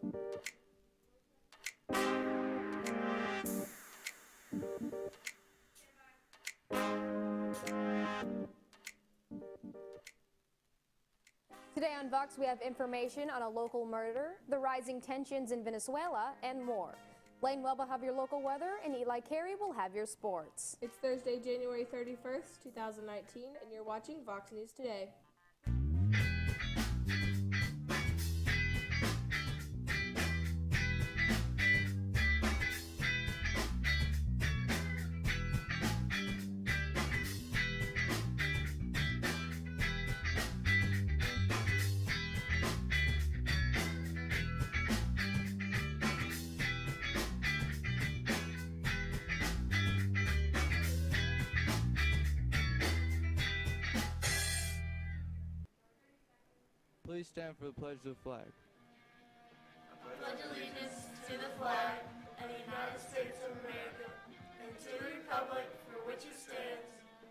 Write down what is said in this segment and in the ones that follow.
Today on Vox, we have information on a local murder, the rising tensions in Venezuela, and more. Lane Webb will have your local weather, and Eli Carey will have your sports. It's Thursday, January 31st, 2019, and you're watching Vox News Today. Please stand for the pledge of the flag. I pledge allegiance to the flag of the United States of America and to the republic for which it stands,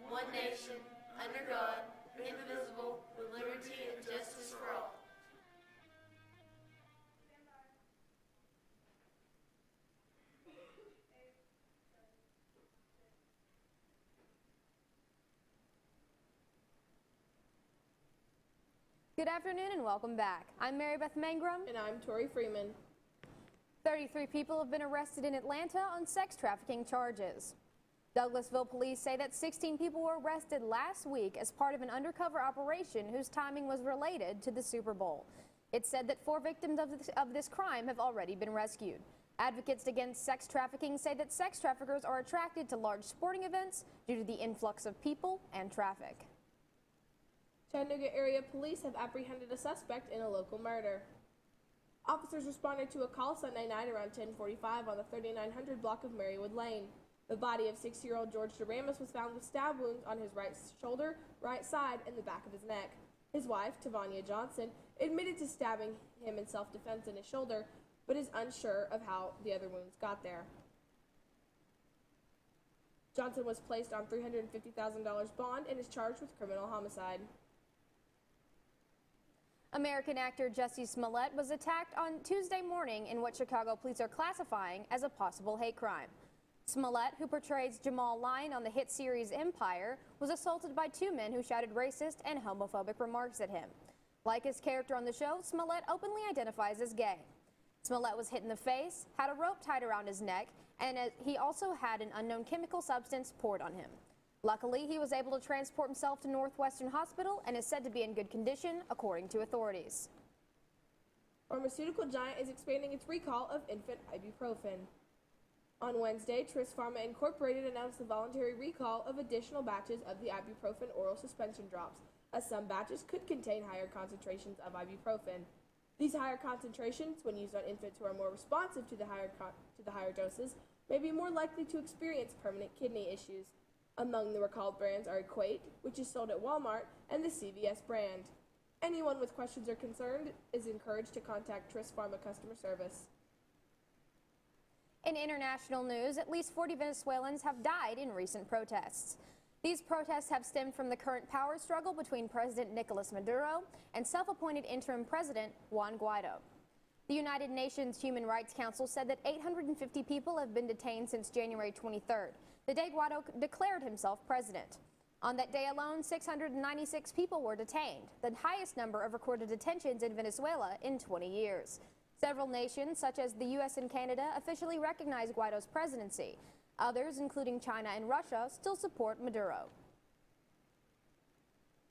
one nation, under God, indivisible, with liberty and justice for all. Good afternoon and welcome back. I'm Mary Beth Mangrum. And I'm Tori Freeman. 33 people have been arrested in Atlanta on sex trafficking charges. Douglasville police say that 16 people were arrested last week as part of an undercover operation whose timing was related to the Super Bowl. It's said that 4 victims of this crime have already been rescued. Advocates against sex trafficking say that sex traffickers are attracted to large sporting events due to the influx of people and traffic. Chattanooga area police have apprehended a suspect in a local murder. Officers responded to a call Sunday night around 10:45 on the 3900 block of Marywood Lane. The body of 6-year-old George Duramus was found with stab wounds on his right shoulder, right side, and the back of his neck. His wife, Tavania Johnson, admitted to stabbing him in self-defense in his shoulder, but is unsure of how the other wounds got there. Johnson was placed on $350,000 bond and is charged with criminal homicide. American actor Jussie Smollett was attacked on Tuesday morning in what Chicago police are classifying as a possible hate crime. Smollett, who portrays Jamal Lyon on the hit series Empire, was assaulted by 2 men who shouted racist and homophobic remarks at him. Like his character on the show, Smollett openly identifies as gay. Smollett was hit in the face, had a rope tied around his neck, and he also had an unknown chemical substance poured on him. Luckily, he was able to transport himself to Northwestern Hospital and is said to be in good condition, according to authorities. Pharmaceutical giant is expanding its recall of infant ibuprofen. On Wednesday, Tris Pharma Incorporated announced the voluntary recall of additional batches of the ibuprofen oral suspension drops, as some batches could contain higher concentrations of ibuprofen. These higher concentrations, when used on infants who are more responsive to the higher doses, may be more likely to experience permanent kidney issues. Among the recalled brands are Equate, which is sold at Walmart, and the CVS brand. Anyone with questions or concerns is encouraged to contact Tris Pharma customer service. In international news, at least 40 Venezuelans have died in recent protests. These protests have stemmed from the current power struggle between President Nicolas Maduro and self-appointed interim President Juan Guaido. The United Nations Human Rights Council said that 850 people have been detained since January 23rd, the day Guaido declared himself president. On that day alone, 696 people were detained, the highest number of recorded detentions in Venezuela in 20 years. Several nations, such as the U.S. and Canada, officially recognize Guaido's presidency. Others, including China and Russia, still support Maduro.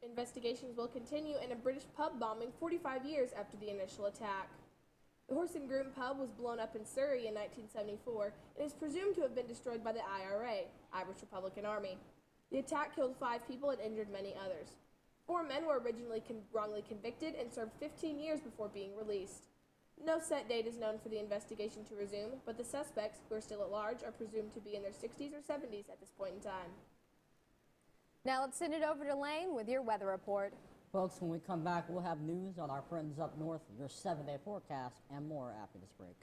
Investigations will continue in a British pub bombing 45 years after the initial attack. The Horse and Groom pub was blown up in Surrey in 1974 and is presumed to have been destroyed by the IRA, Irish Republican Army. The attack killed 5 people and injured many others. 4 men were originally wrongly convicted and served 15 years before being released. No set date is known for the investigation to resume, but the suspects, who are still at large, are presumed to be in their 60s or 70s at this point in time. Now let's send it over to Lane with your weather report. Folks, when we come back, we'll have news on our friends up north, your 7-day forecast, and more after this break.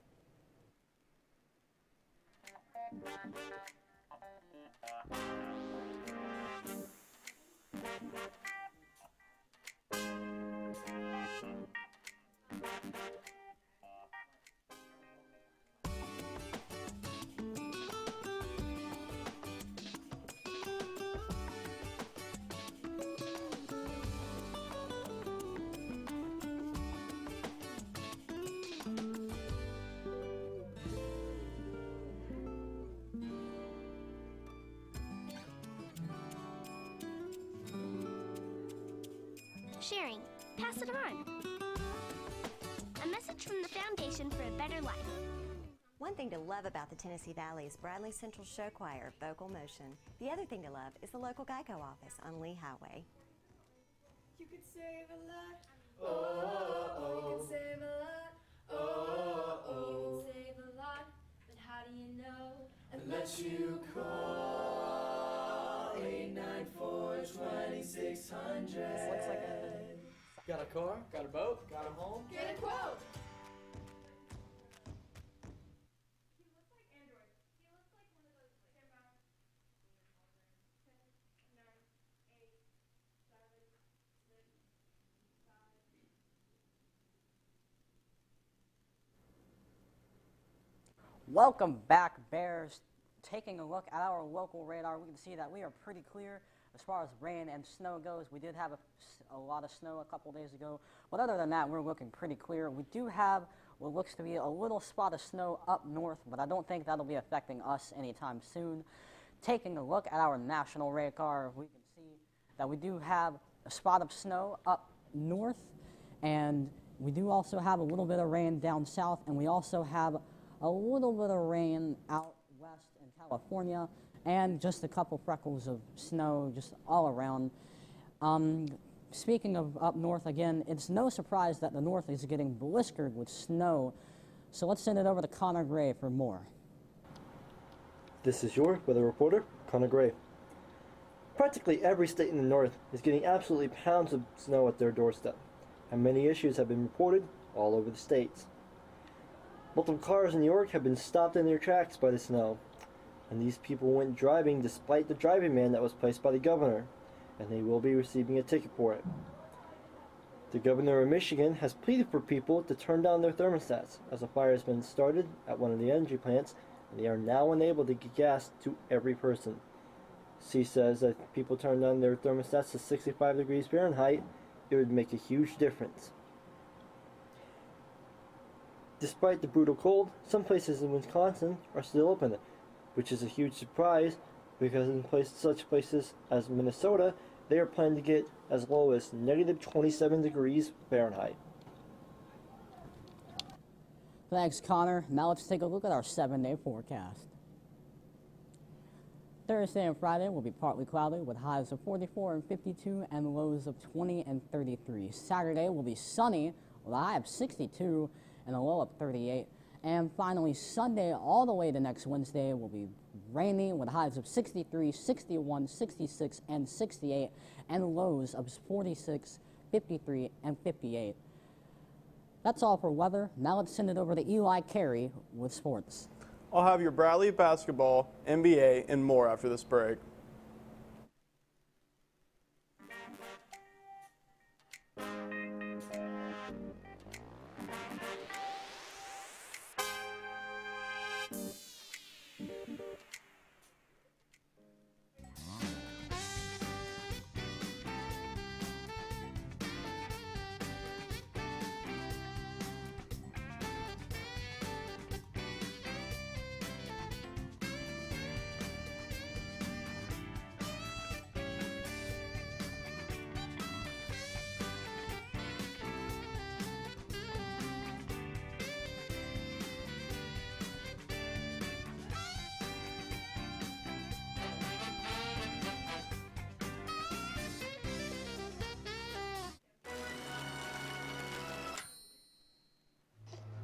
sharing. Pass it on. A message from the Foundation for a Better Life. One thing to love about the Tennessee Valley is Bradley Central Show Choir, Vocal Motion. The other thing to love is the local Geico office on Lee Highway. You could save a lot. Oh, you can save a lot. Oh, you can save a lot. But how do you know? Unless you call 894-2600. Looks like got a car, got a boat, got a home. Get a quote. Welcome back, Bears. Taking a look at our local radar, we can see that we are pretty clear as far as rain and snow goes. We did have a lot of snow a couple days ago, but other than that, we're looking pretty clear. We do have what looks to be a little spot of snow up north, but I don't think that'll be affecting us anytime soon. Taking a look at our national radar, we can see that we do have a spot of snow up north, and we do also have a little bit of rain down south, and we also have a little bit of rain out west in California, and just a couple freckles of snow just all around. Speaking of up north again, it's no surprise that the north is getting blistered with snow. So let's send it over to Connor Gray for more. This is your weather reporter, Connor Gray. Practically every state in the north is getting absolutely pounds of snow at their doorstep, and many issues have been reported all over the states. Multiple cars in New York have been stopped in their tracks by the snow, and these people went driving despite the driving ban that was placed by the governor, and they will be receiving a ticket for it. The governor of Michigan has pleaded for people to turn down their thermostats as a fire has been started at one of the energy plants, and they are now unable to get gas to every person. She says that if people turn down their thermostats to 65 degrees Fahrenheit, it would make a huge difference. Despite the brutal cold, some places in Wisconsin are still open, which is a huge surprise because in such places as Minnesota, they are planning to get as low as negative 27 degrees Fahrenheit. Thanks, Connor. Now let's take a look at our 7-day forecast. Thursday and Friday will be partly cloudy with highs of 44 and 52 and lows of 20 and 33. Saturday will be sunny with a high of 62 and a low of 38. And finally, Sunday all the way to next Wednesday will be rainy with highs of 63, 61, 66, and 68, and lows of 46, 53, and 58. That's all for weather. Now let's send it over to Eli Carey with sports. I'll have your Bradley basketball, NBA, and more after this break.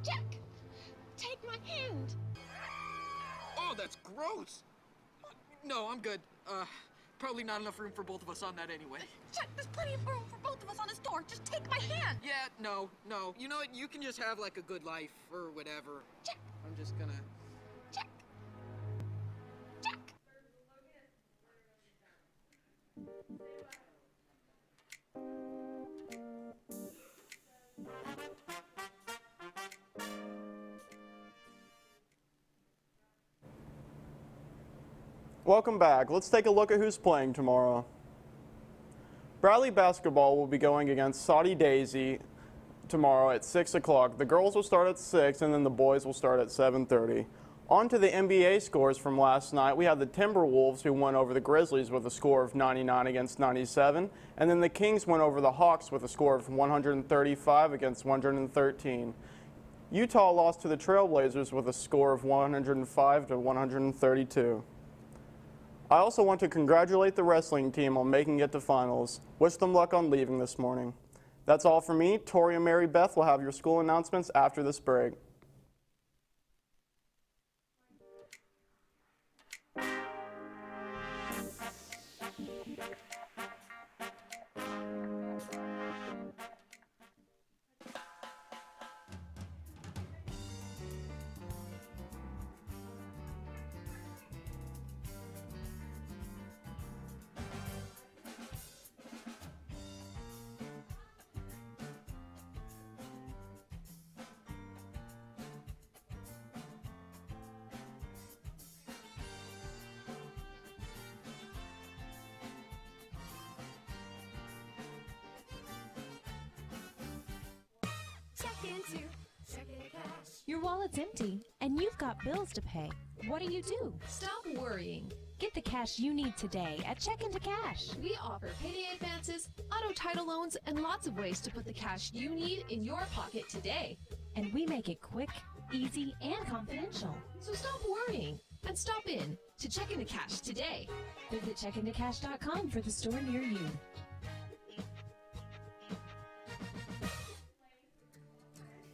Jack, take my hand. Oh, that's gross. No, I'm good. Probably not enough room for both of us on that anyway. Jack, there's plenty of room for both of us on this door. Just take my hand. Yeah, no. You know what? You can just have like a good life or whatever. Jack. I'm just gonna... Jack. Jack. Welcome back. Let's take a look at who's playing tomorrow. Bradley basketball will be going against Saudi Daisy tomorrow at 6 o'clock. The girls will start at 6 and then the boys will start at 7:30. On to the NBA scores from last night. We had the Timberwolves, who won over the Grizzlies with a score of 99 against 97, and then the Kings went over the Hawks with a score of 135 against 113. Utah lost to the Trailblazers with a score of 105 to 132. I also want to congratulate the wrestling team on making it to finals. Wish them luck on leaving this morning. That's all for me. Tori and Mary Beth will have your school announcements after this break. Your wallet's empty, and you've got bills to pay. What do? Stop worrying. Get the cash you need today at Check Into Cash. We offer payday advances, auto title loans, and lots of ways to put the cash you need in your pocket today. And we make it quick, easy, and confidential. So stop worrying and stop in to Check Into Cash today. Visit checkintocash.com for the store near you.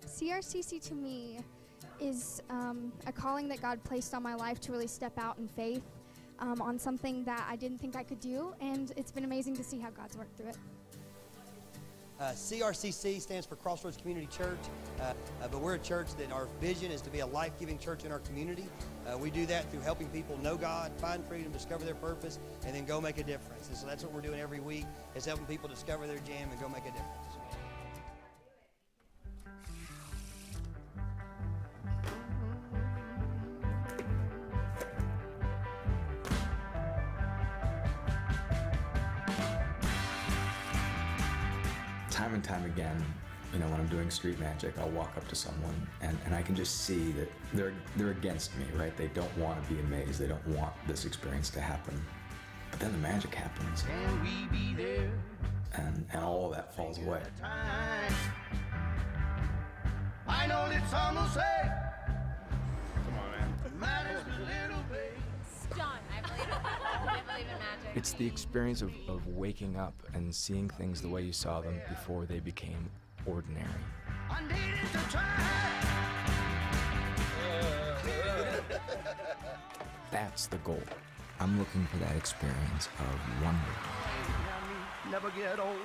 CRCC to me is a calling that God placed on my life to really step out in faith on something that I didn't think I could do, and it's been amazing to see how God's worked through it. CRCC stands for Crossroads Community Church, but we're a church that our vision is to be a life-giving church in our community. We do that through helping people know God, find freedom, discover their purpose, and then go make a difference. And so that's what we're doing every week, is helping people discover their jam and go make a difference. Time and time again, when I'm doing street magic, I'll walk up to someone and I can just see that they're against me, right? They don't want to be amazed. They don't want this experience to happen. But then the magic happens. Can we be there? And all of that falls away. I know that some will say, come on, man. Matters a little bit. John, I believe in magic. It's the experience of waking up and seeing things the way you saw them before they became ordinary. I needed to try. That's the goal. I'm looking for that experience of wonder. Never get old.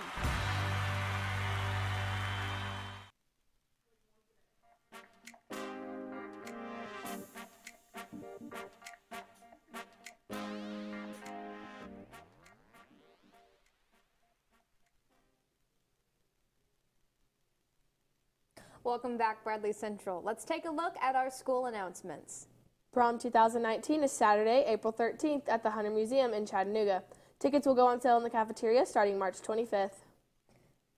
Welcome back, Bradley Central. Let's take a look at our school announcements. Prom 2019 is Saturday, April 13th at the Hunter Museum in Chattanooga. Tickets will go on sale in the cafeteria starting March 25th.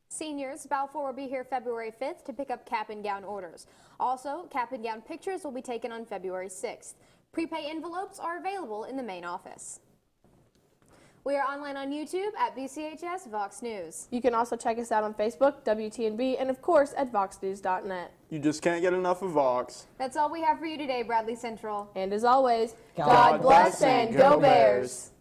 Seniors, Balfour will be here February 5th to pick up cap and gown orders. Also, cap and gown pictures will be taken on February 6th. Prepay envelopes are available in the main office. We are online on YouTube at BCHS VOX News. You can also check us out on Facebook, WTNB, and of course at voxnews.net. You just can't get enough of Vox. That's all we have for you today, Bradley Central. And as always, God bless and go Bears!